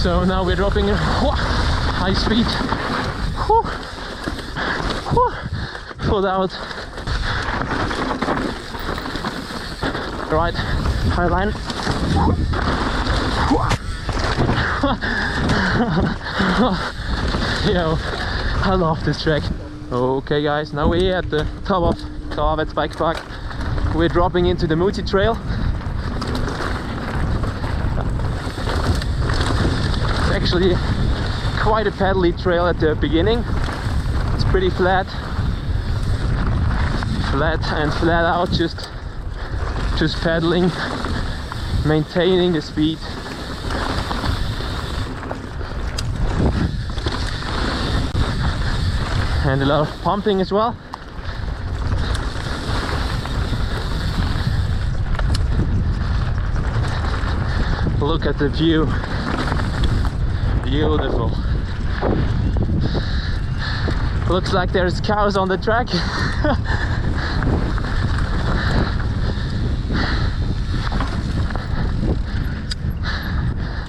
So now we're dropping in high speed. Full out. Right, high line. Yo, I love this track. Okay guys, now we're here at the top of Krvavec Bikepark. We're dropping into the Muci trail. It's actually quite a pedally trail at the beginning. It's pretty flat and flat out, just pedaling, maintaining the speed. And a lot of pumping as well. Look at the view. Beautiful. Looks like there's cows on the track.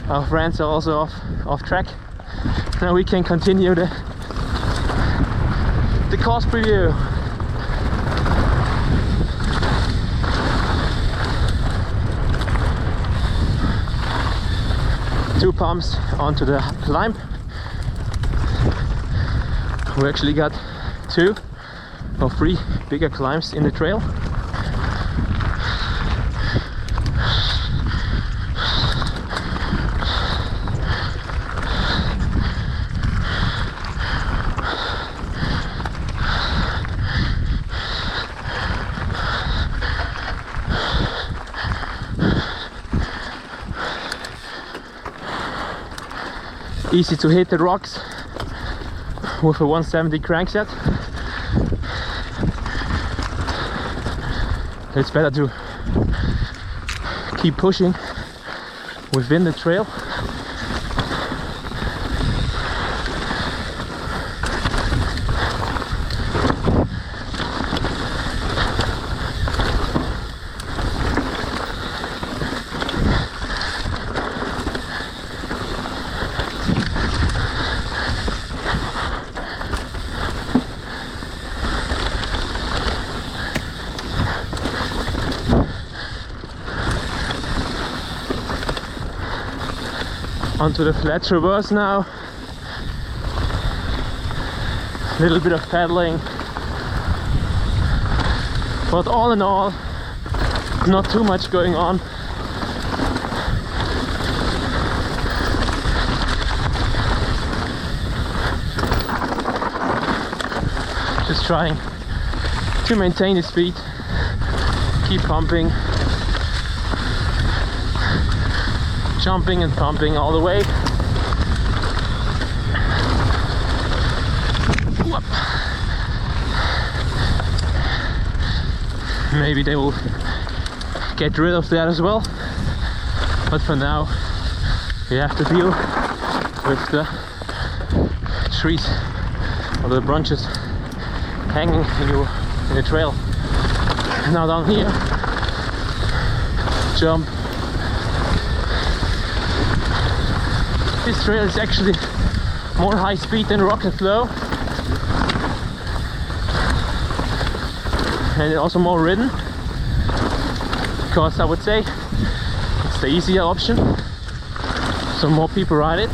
Our friends are also off track. Now we can continue the course preview. Two pumps onto the climb. We actually got 2 or 3 bigger climbs in the trail. Easy to hit the rocks with a 170 crankset. It's better to keep pushing within the trail. Onto the flat traverse now. A little bit of pedaling, but all in all, not too much going on. Just trying to maintain the speed, keep pumping. Jumping and pumping all the way. Whoop. Maybe they will get rid of that as well, but for now we have to deal with the trees or the branches hanging in the trail. Now down here, jump. This trail is actually more high speed than rocket flow, and also more ridden, because I would say it's the easier option, so more people ride it,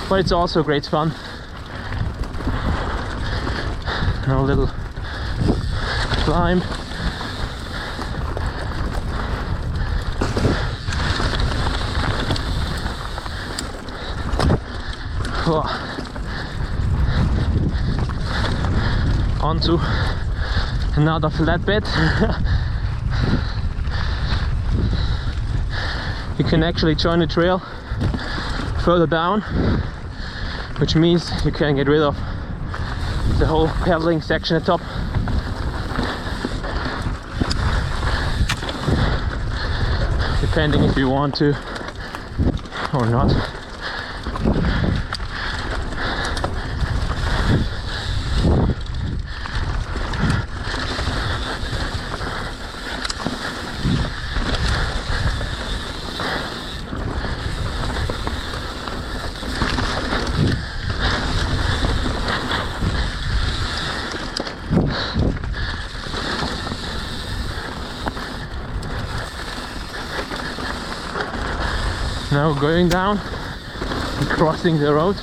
but it's also great fun. Now a little climb. Onto another flat bed. You can actually join the trail further down, which means you can get rid of the whole pedaling section at top. Depending if you want to or not. Now going down and crossing the road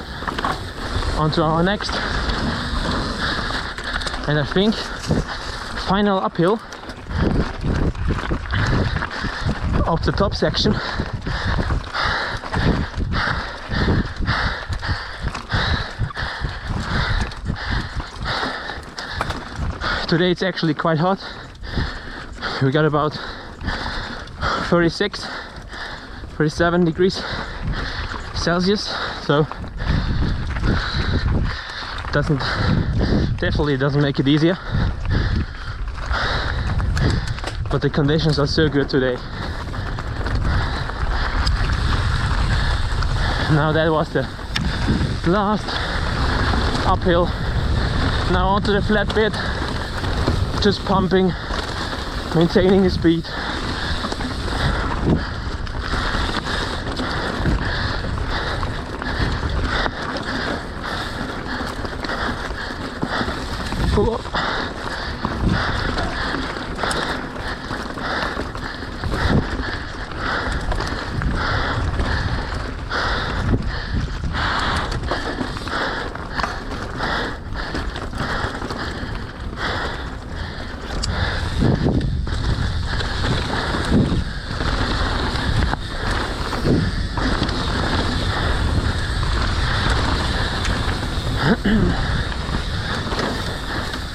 onto our next, and I think final uphill of the top section. Today it's actually quite hot. We got about 36, 37 degrees Celsius, so definitely doesn't make it easier. But the conditions are so good today. Now that was the last uphill. Now onto the flat bit. Just pumping, maintaining the speed. Pull up.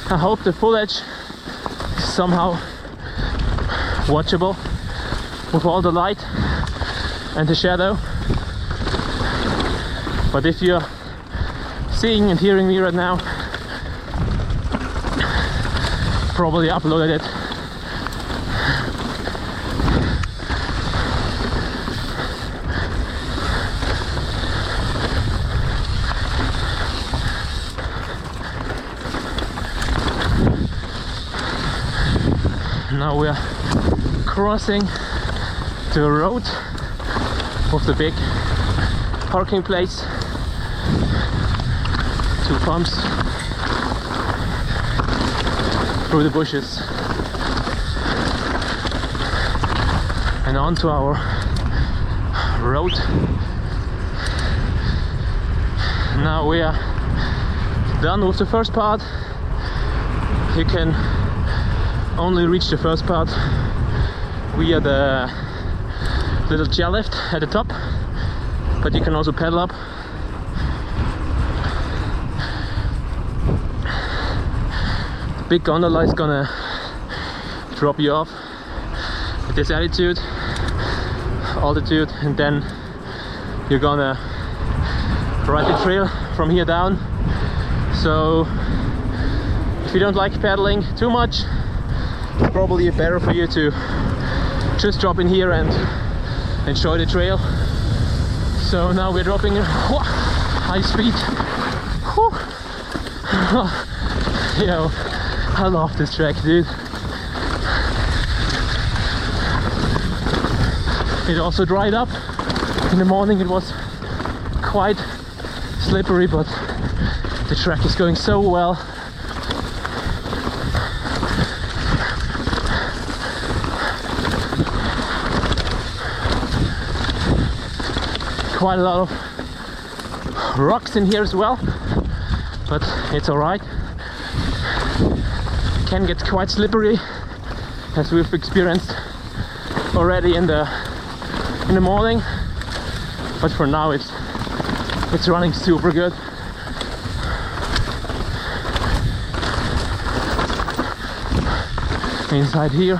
I hope the full edge is somehow watchable with all the light and the shadow. But if you're seeing and hearing me right now, probably uploaded it. Now we are crossing the road of the big parking place. 2 pumps through the bushes and onto our road. Now we are done with the first part. You can only reach the first part via the little chairlift at the top, but you can also pedal up. The big gondola is gonna drop you off at this altitude, and then you're gonna ride the trail from here down. So if you don't like pedaling too much, it's probably better for you to just drop in here and enjoy the trail. So now we're dropping high speed. Yo, I love this track, dude. It also dried up. In the morning it was quite slippery, but the track is going so well. Quite a lot of rocks in here as well, but it's alright. Can get quite slippery, as we've experienced already in the morning, but for now it's running super good. Inside here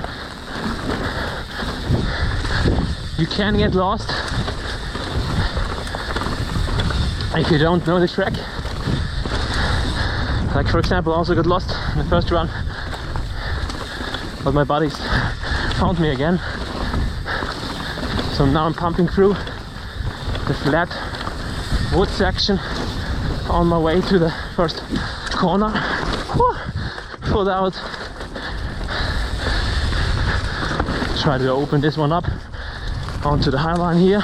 you can get lost if you don't know the track. Like, for example, I also got lost in the first run, but my buddies found me again. So now I'm pumping through the flat wood section on my way to the first corner. Foot out. Try to open this one up onto the high line here.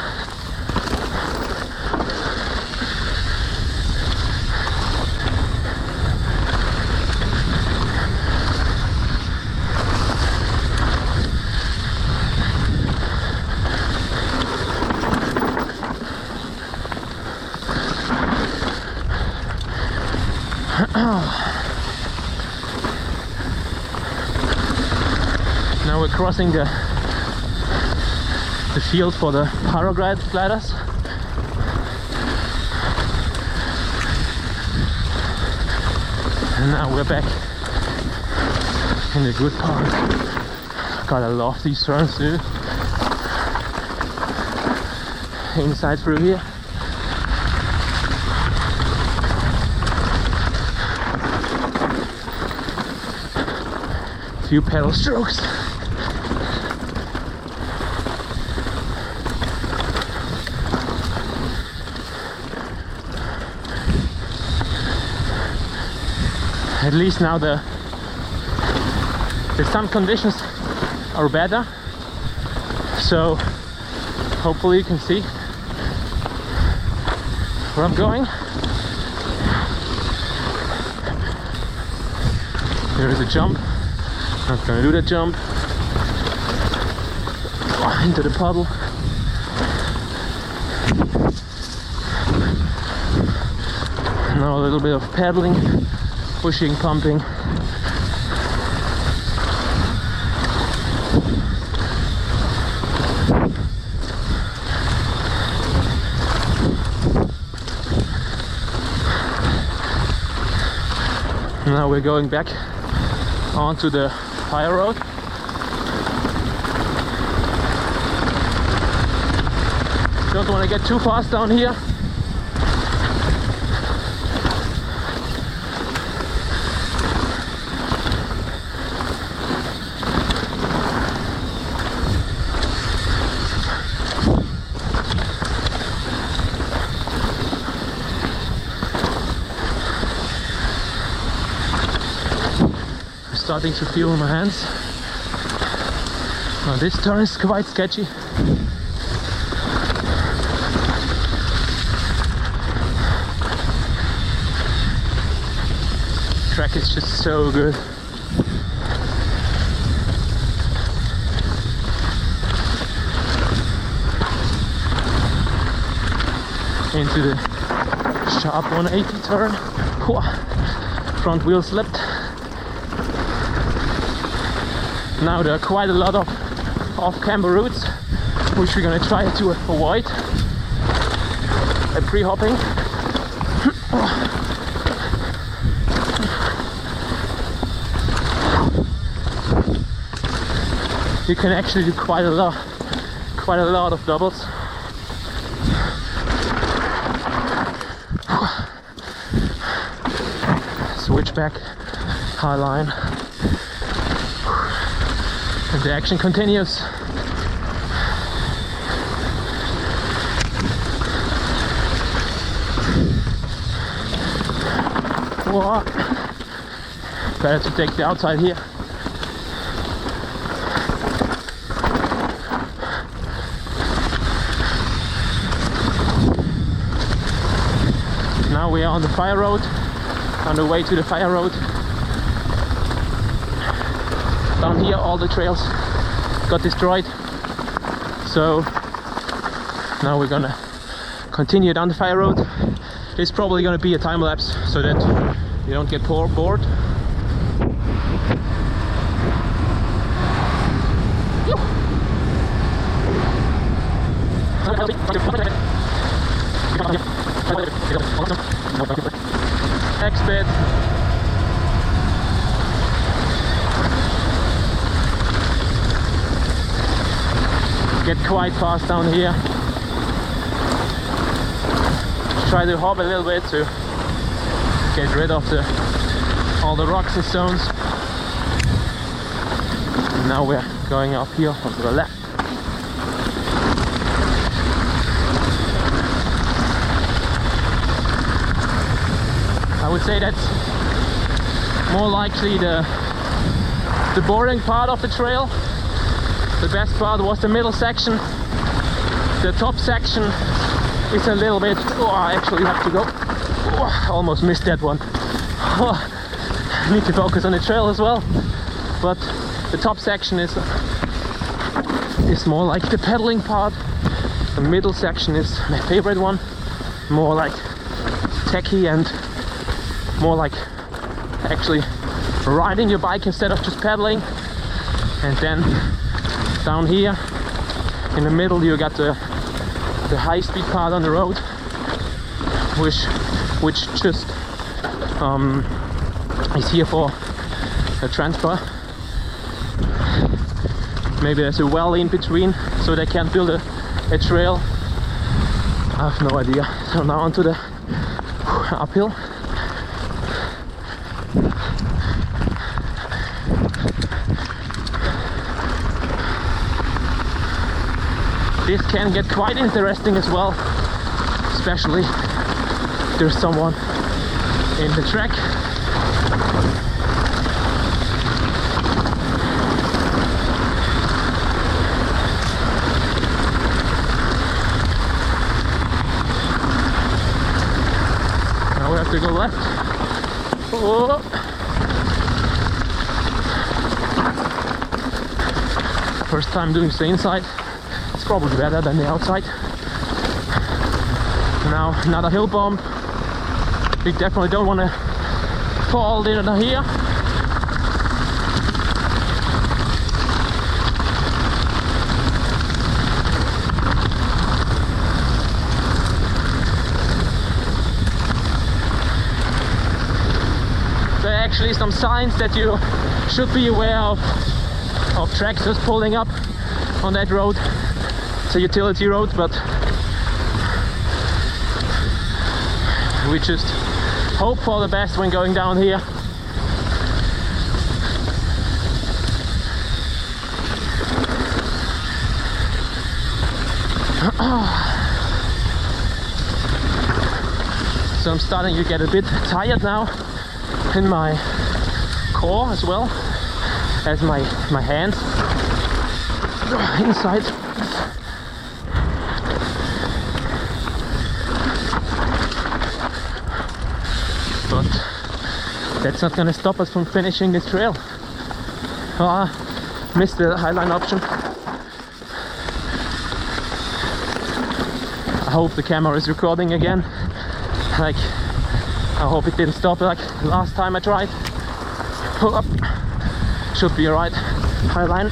Now we're crossing the field for the paragliders. And now we're back in the good part. God, I love these turns, dude. Inside through here. Few pedal strokes. At least now the sun conditions are better, so hopefully you can see where I'm going. There is a jump. Not gonna do the jump. Into the puddle. Now a little bit of pedaling, pushing, pumping. Now we're going back onto the fire road. Don't want to get too fast down here. Starting to feel my hands. Now this turn is quite sketchy. Track is just so good. Into the sharp 180 turn. Front wheel slipped. Now there are quite a lot of off-camber routes, which we're gonna try to avoid. Pre-hopping. You can actually do quite a lot of doubles. Switchback, high line. And the action continues. Whoa. Better to take the outside here. Now we are on the fire road, on the way to the fire road. Down here all the trails got destroyed, so now we're gonna continue down the fire road. It's probably gonna be a time lapse so that you don't get bored. Next bit. Get quite fast down here. Try to hop a little bit to get rid of all the rocks and stones. And now we're going up here onto the left. I would say that's more likely the boring part of the trail. The best part was the middle section. The top section is a little bit... Oh, I actually have to go. Oh, I almost missed that one. Oh, I need to focus on the trail as well. But the top section is more like the pedaling part. The middle section is my favorite one. More like techy and more like actually riding your bike instead of just pedaling. And then down here in the middle you got the high-speed part on the road, which just is here for a transfer. Maybe there's a well in between so they can't build a trail. I have no idea. So now onto the uphill. This can get quite interesting as well, especially if there's someone in the track. Now we have to go left. Oh. First time doing the inside. It's probably better than the outside. Now another hill bump. We definitely don't want to fall into here. There are actually some signs that you should be aware of tractors pulling up on that road. It's a utility road, but we just hope for the best when going down here. So I'm starting to get a bit tired now in my core as well as my hands inside. But that's not gonna stop us from finishing this trail. Missed the highline option. I hope the camera is recording again. Like, I hope it didn't stop like last time I tried. Should be alright. Highline.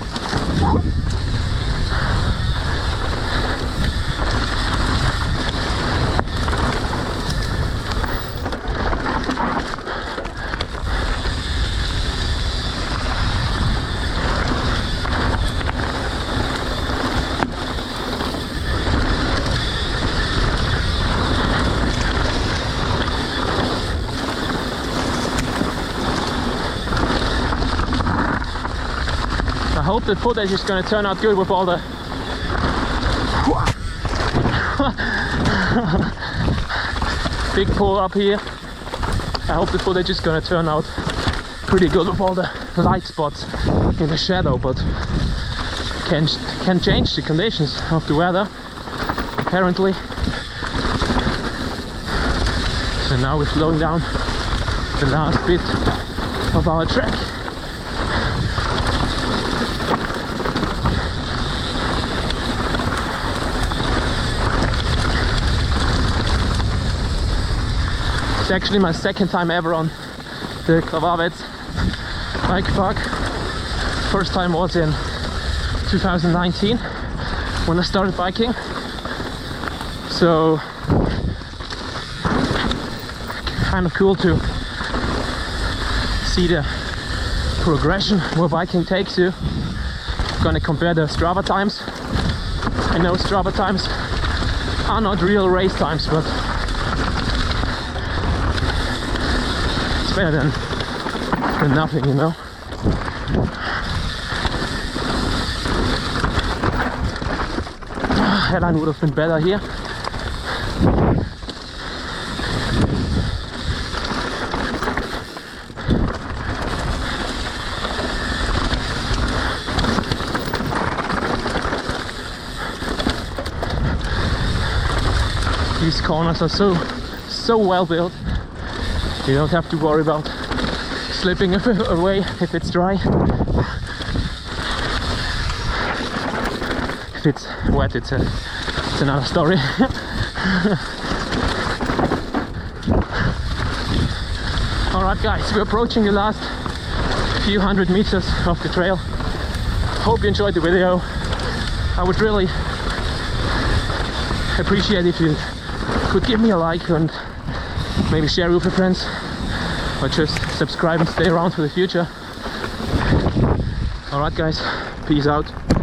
I hope the footage is going to turn out good with all the big pull up here. I hope the footage is going to turn out pretty good with all the light spots in the shadow, but can change the conditions of the weather apparently. So now we're slowing down the last bit of our trek. It's actually my second time ever on the Krvavec Bikepark. First time was in 2019 when I started biking. So kind of cool to see the progression where biking takes you. I'm gonna compare the Strava times. I know Strava times are not real race times, but it's better than nothing, you know. Headline would have been better here. These corners are so well built. You don't have to worry about slipping away if it's dry. If it's wet, it's another story. Alright. Alright guys, we're approaching the last few hundred meters of the trail. Hope you enjoyed the video. I would really appreciate if you could give me a like and maybe share with your friends, or just subscribe and stay around for the future. Alright guys, peace out.